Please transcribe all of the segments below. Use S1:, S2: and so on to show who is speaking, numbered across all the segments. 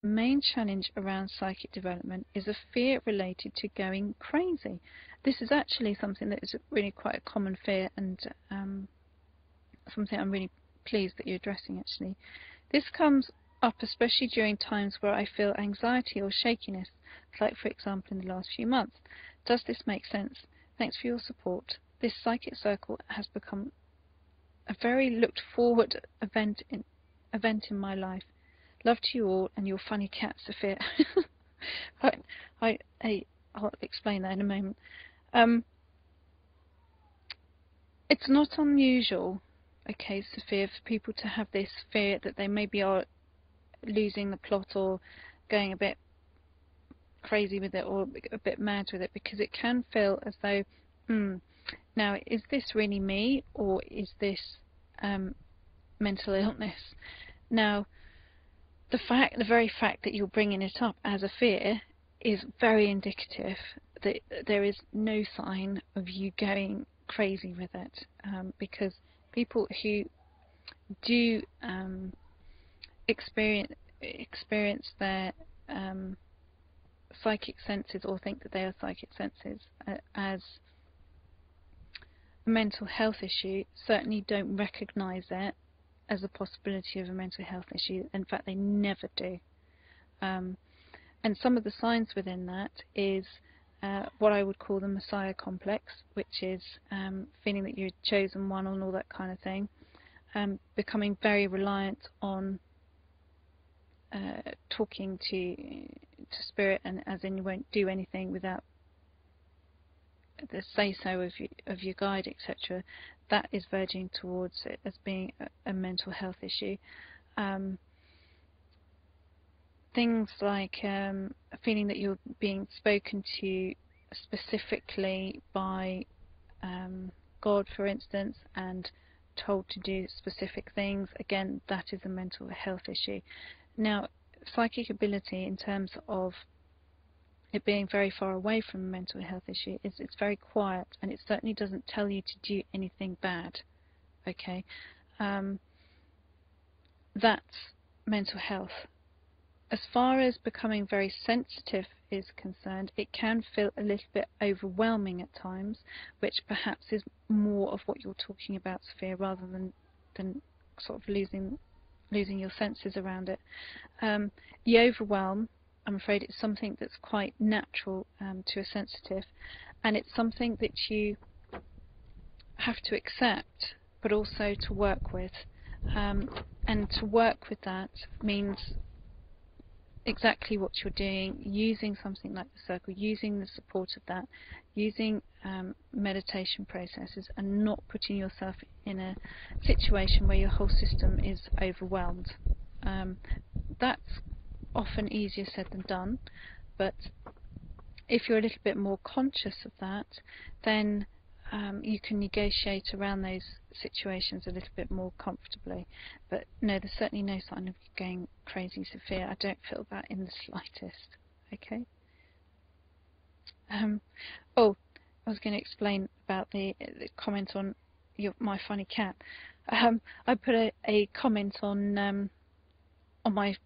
S1: Main challenge around psychic development is a fear related to going crazy. This is actually something that is really quite a common fear, and something I'm really pleased that you're addressing actually. This comes up especially during times where I feel anxiety or shakiness, like for example in the last few months. Does this make sense? Thanks for your support. This psychic circle has become a very looked forward event in my life. Love to you all and your funny cat, Sophia. I'll explain that in a moment. It's not unusual, okay, Sophia, for people to have this fear that they maybe are losing the plot or going a bit crazy with it or a bit mad with it, because it can feel as though, now, is this really me, or is this mental illness? Now, the very fact that you're bringing it up as a fear is very indicative that there is no sign of you going crazy with it, because people who do experience their psychic senses, or think that they are psychic senses, as a mental health issue, certainly don't recognise it as a possibility of a mental health issue. In fact, they never do. And some of the signs within that is what I would call the Messiah complex, which is feeling that you're chosen one and all that kind of thing, becoming very reliant on talking to spirit, and as in you won't do anything without the say-so of your guide, etc. That is verging towards it as being a mental health issue. Things like feeling that you're being spoken to specifically by God, for instance, and told to do specific things, again, that is a mental health issue. Now, psychic ability, in terms of it being very far away from a mental health issue, is it's very quiet, and it certainly doesn't tell you to do anything bad. Okay, that's mental health. As far as becoming very sensitive is concerned, it can feel a little bit overwhelming at times, which perhaps is more of what you're talking about, Sophia, rather than sort of losing your senses around it. The overwhelm, I'm afraid, it's something that's quite natural to a sensitive, and it's something that you have to accept, but also to work with. And to work with that means exactly what you're doing, using something like the circle, using the support of that, using meditation processes, and not putting yourself in a situation where your whole system is overwhelmed. That's often easier said than done, but if you're a little bit more conscious of that, then you can negotiate around those situations a little bit more comfortably. But no, there's certainly no sign of you going crazy, Sophia. I don't feel that in the slightest. Okay. Oh, I was going to explain about the comment on my funny cat. I put a comment on my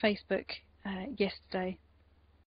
S1: Facebook yesterday,